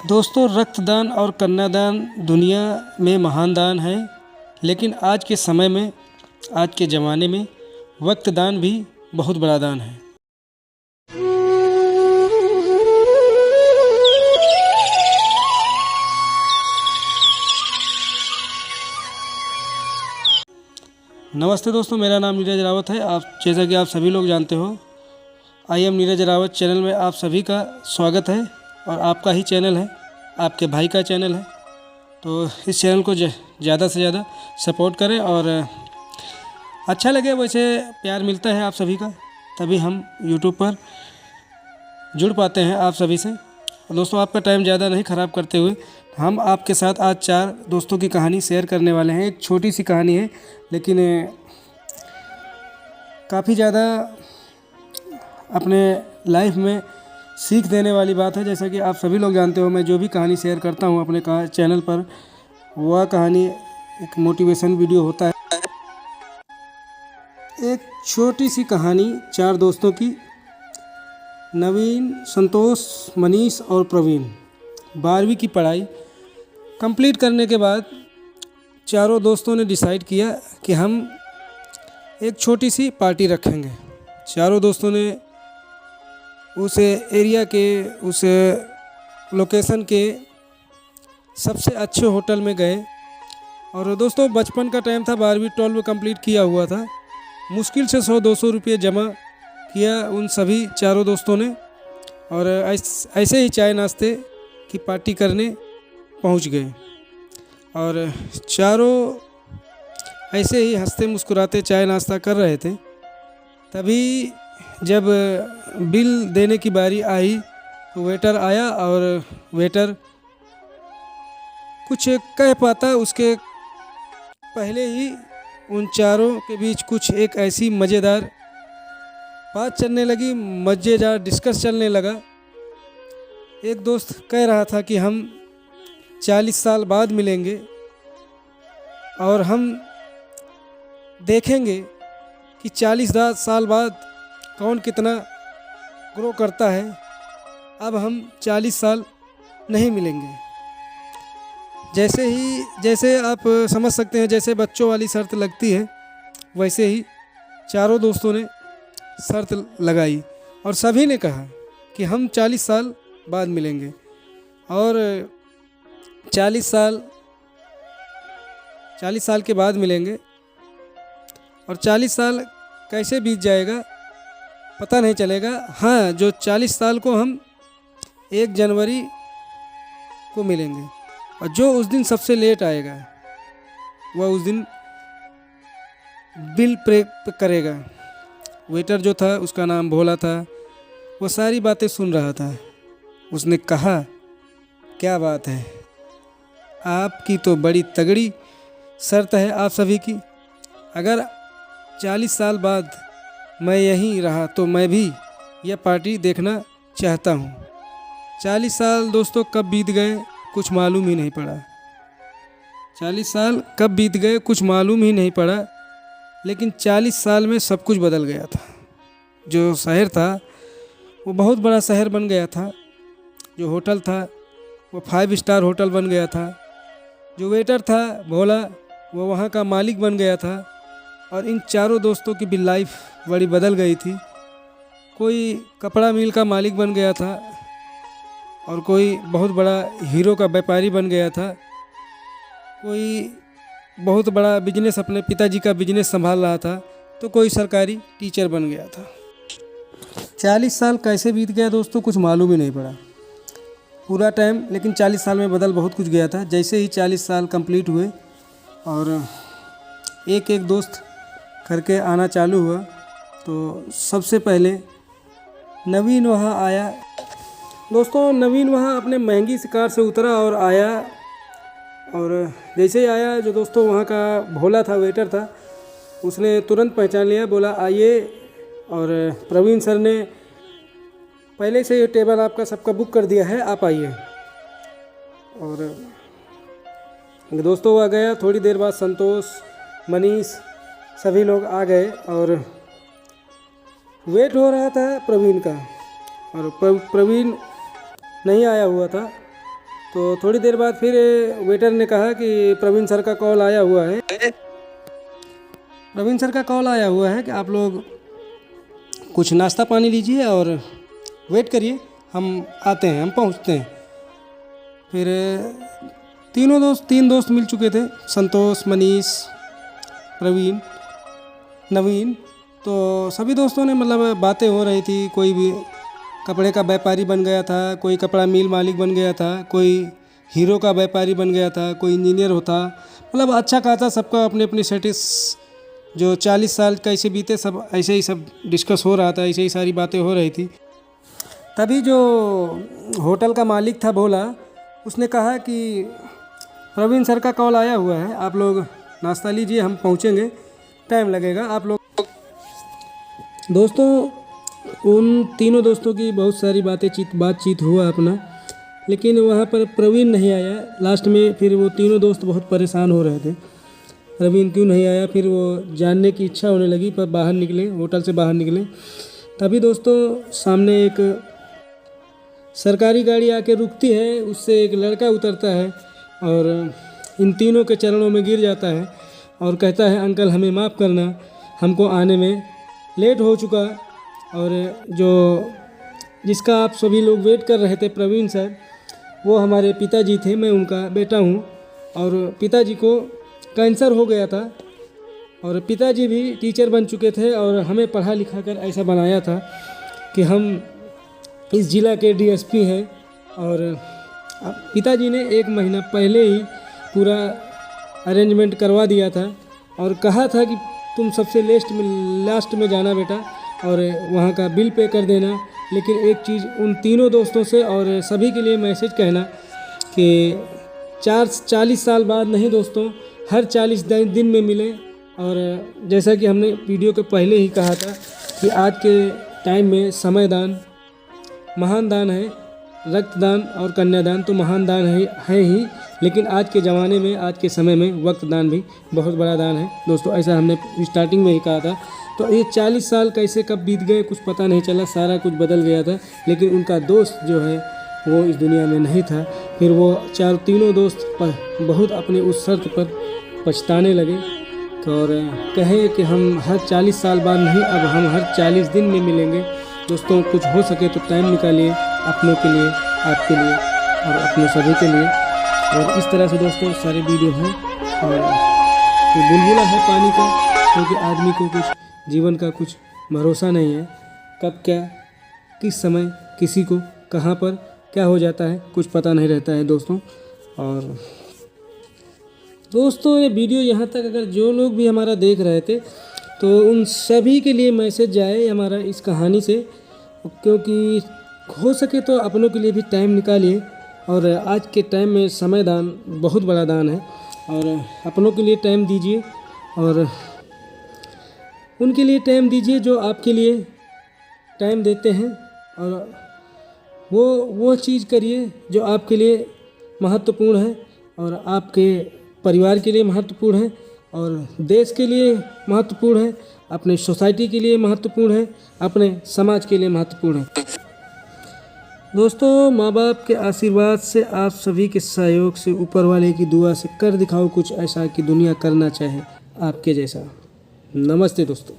दोस्तों, रक्तदान और कन्यादान दुनिया में महान दान है, लेकिन आज के समय में, आज के ज़माने में रक्तदान भी बहुत बड़ा दान है। नमस्ते दोस्तों, मेरा नाम नीरज रावत है। जैसा कि आप सभी लोग जानते हो, I am Neeraj Rawat channel में आप सभी का स्वागत है और आपका ही चैनल है, आपके भाई का चैनल है। तो इस चैनल को ज़्यादा से ज़्यादा सपोर्ट करें और अच्छा लगे वैसे प्यार मिलता है आप सभी का, तभी हम यूट्यूब पर जुड़ पाते हैं आप सभी से। दोस्तों, आपका टाइम ज़्यादा नहीं ख़राब करते हुए हम आपके साथ आज 4 दोस्तों की कहानी शेयर करने वाले हैं। एक छोटी सी कहानी है, लेकिन काफ़ी ज़्यादा अपने लाइफ में सीख देने वाली बात है। जैसा कि आप सभी लोग जानते हो, मैं जो भी कहानी शेयर करता हूँ अपने चैनल पर, वह कहानी एक मोटिवेशन वीडियो होता है। एक छोटी सी कहानी 4 दोस्तों की, नवीन, संतोष, मनीष और प्रवीण। 12वीं की पढ़ाई कंप्लीट करने के बाद चारों दोस्तों ने डिसाइड किया कि हम एक छोटी सी पार्टी रखेंगे। चारों दोस्तों ने उस एरिया के, उस लोकेशन के सबसे अच्छे होटल में गए। और दोस्तों, बचपन का टाइम था, 12वीं 12 कंप्लीट किया हुआ था। मुश्किल से 100-200 रुपये जमा किया उन सभी चारों दोस्तों ने, और ऐसे ही चाय नाश्ते की पार्टी करने पहुंच गए। और चारों ऐसे ही हंसते मुस्कुराते चाय नाश्ता कर रहे थे। तभी जब बिल देने की बारी आई तो वेटर आया, और वेटर कुछ कह पाता उसके पहले ही उन चारों के बीच कुछ एक ऐसी मज़ेदार बात चलने लगी, मज़ेदार डिस्कस चलने लगा। एक दोस्त कह रहा था कि हम 40 साल बाद मिलेंगे और हम देखेंगे कि 40 साल बाद कौन कितना ग्रो करता है। अब हम 40 साल नहीं मिलेंगे। जैसे आप समझ सकते हैं, जैसे बच्चों वाली शर्त लगती है, वैसे ही चारों दोस्तों ने शर्त लगाई और सभी ने कहा कि हम 40 साल बाद मिलेंगे। और 40 साल के बाद मिलेंगे, और 40 साल कैसे बीत जाएगा पता नहीं चलेगा। हाँ, जो 40 साल को हम 1 जनवरी को मिलेंगे, और जो उस दिन सबसे लेट आएगा वह उस दिन बिल पे करेगा। वेटर जो था, उसका नाम भोला था, वो सारी बातें सुन रहा था। उसने कहा, क्या बात है, आपकी तो बड़ी तगड़ी शर्त है आप सभी की। अगर 40 साल बाद मैं यहीं रहा तो मैं भी यह पार्टी देखना चाहता हूँ। 40 साल दोस्तों कब बीत गए कुछ मालूम ही नहीं पड़ा। 40 साल कब बीत गए कुछ मालूम ही नहीं पड़ा, लेकिन 40 साल में सब कुछ बदल गया था। जो शहर था वो बहुत बड़ा शहर बन गया था। जो होटल था वो 5 स्टार होटल बन गया था। जो वेटर था भोला, वो वहाँ का मालिक बन गया था। और इन चारों दोस्तों की भी लाइफ बड़ी बदल गई थी। कोई कपड़ा मिल का मालिक बन गया था, और कोई बहुत बड़ा हीरो का व्यापारी बन गया था। कोई बहुत बड़ा बिजनेस, अपने पिताजी का बिजनेस संभाल रहा था, तो कोई सरकारी टीचर बन गया था। 40 साल कैसे बीत गया दोस्तों कुछ मालूम ही नहीं पड़ा पूरा टाइम, लेकिन 40 साल में बदल बहुत कुछ गया था। जैसे ही 40 साल कंप्लीट हुए और एक एक दोस्त करके आना चालू हुआ, तो सबसे पहले नवीन वहाँ आया। दोस्तों, नवीन वहाँ अपने महंगी सी कार से उतरा और आया, और जैसे ही आया, जो दोस्तों वहाँ का भोला था, वेटर था, उसने तुरंत पहचान लिया, बोला आइए। और प्रवीण सर ने पहले से ये टेबल आपका सबका बुक कर दिया है, आप आइए। और दोस्तों आ गया। थोड़ी देर बाद संतोष, मनीष सभी लोग आ गए, और वेट हो रहा था प्रवीण का, और प्रवीण नहीं आया हुआ था। तो थोड़ी देर बाद फिर वेटर ने कहा कि प्रवीण सर का कॉल आया हुआ है, प्रवीण सर का कॉल आया हुआ है कि आप लोग कुछ नाश्ता पानी लीजिए और वेट करिए, हम आते हैं, हम पहुंचते हैं। फिर तीन दोस्त मिल चुके थे, संतोष, मनीष, प्रवीण, नवीन। तो सभी दोस्तों ने मतलब बातें हो रही थी, कोई भी कपड़े का व्यापारी बन गया था, कोई कपड़ा मिल मालिक बन गया था, कोई हीरो का व्यापारी बन गया था, कोई इंजीनियर होता, मतलब अच्छा खासा सबका अपने अपने स्टेटस जो 40 साल कैसे बीते सब ऐसे ही सब डिस्कस हो रहा था, ऐसे ही सारी बातें हो रही थी। तभी जो होटल का मालिक था बोला, उसने कहा कि प्रवीण सर का कॉल आया हुआ है, आप लोग नाश्ता लीजिए, हम पहुंचेंगे, टाइम लगेगा आप लोग। दोस्तों उन तीनों दोस्तों की बहुत सारी बातचीत हुआ अपना, लेकिन वहाँ पर प्रवीण नहीं आया लास्ट में। फिर वो तीनों दोस्त बहुत परेशान हो रहे थे, प्रवीण क्यों नहीं आया। फिर वो जानने की इच्छा होने लगी, पर बाहर निकले, होटल से बाहर निकले। तभी दोस्तों सामने एक सरकारी गाड़ी आके रुकती है, उससे एक लड़का उतरता है और इन तीनों के चरणों में गिर जाता है और कहता है, अंकल हमें माफ़ करना, हमको आने में लेट हो चुका। और जो जिसका आप सभी लोग वेट कर रहे थे, प्रवीण सर, वो हमारे पिताजी थे, मैं उनका बेटा हूँ। और पिताजी को कैंसर हो गया था और पिताजी भी टीचर बन चुके थे और हमें पढ़ा लिखा कर ऐसा बनाया था कि हम इस ज़िला के डीएसपी हैं। और पिताजी ने 1 महीना पहले ही पूरा अरेंजमेंट करवा दिया था और कहा था कि तुम सबसे लास्ट में जाना बेटा और वहाँ का बिल पे कर देना। लेकिन एक चीज़ उन तीनों दोस्तों से और सभी के लिए मैसेज कहना कि 40 साल बाद नहीं दोस्तों, हर 40 दिन में मिले। और जैसा कि हमने वीडियो के पहले ही कहा था कि आज के टाइम में समय दान महान दान है, रक्तदान और कन्यादान तो महान दान है ही, लेकिन आज के ज़माने में, आज के समय में वक्त दान भी बहुत बड़ा दान है दोस्तों। ऐसा हमने स्टार्टिंग में ही कहा था। तो ये 40 साल कैसे कब बीत गए कुछ पता नहीं चला, सारा कुछ बदल गया था। लेकिन उनका दोस्त जो है वो इस दुनिया में नहीं था। फिर वो तीनों दोस्त बहुत अपने उस शर्त पर पछताने लगे और कहे कि हम हर 40 साल बाद नहीं, अब हम हर 40 दिन में मिलेंगे। दोस्तों कुछ हो सके तो टाइम निकालिए अपनों के लिए, आपके लिए और अपने सभी के लिए। और इस तरह से दोस्तों सारे वीडियो हैं और ये बुलबुला है पानी का, क्योंकि आदमी को कुछ जीवन का कुछ भरोसा नहीं है, कब क्या किस समय किसी को कहाँ पर क्या हो जाता है कुछ पता नहीं रहता है दोस्तों। और दोस्तों ये वीडियो यहाँ तक अगर जो लोग भी हमारा देख रहे थे तो उन सभी के लिए मैसेज जाए हमारा इस कहानी से, क्योंकि हो सके तो अपनों के लिए भी टाइम निकालिए। और आज के टाइम में समय दान बहुत बड़ा दान है और अपनों के लिए टाइम दीजिए और उनके लिए टाइम दीजिए जो आपके लिए टाइम देते हैं। और वो चीज़ करिए जो आपके लिए महत्वपूर्ण है और आपके परिवार के लिए महत्वपूर्ण है और देश के लिए महत्वपूर्ण है, अपने सोसाइटी के लिए महत्वपूर्ण है, अपने समाज के लिए महत्वपूर्ण है। दोस्तों माँ बाप के आशीर्वाद से, आप सभी के सहयोग से, ऊपर वाले की दुआ से कर दिखाओ कुछ ऐसा कि दुनिया करना चाहे आपके जैसा। नमस्ते दोस्तों।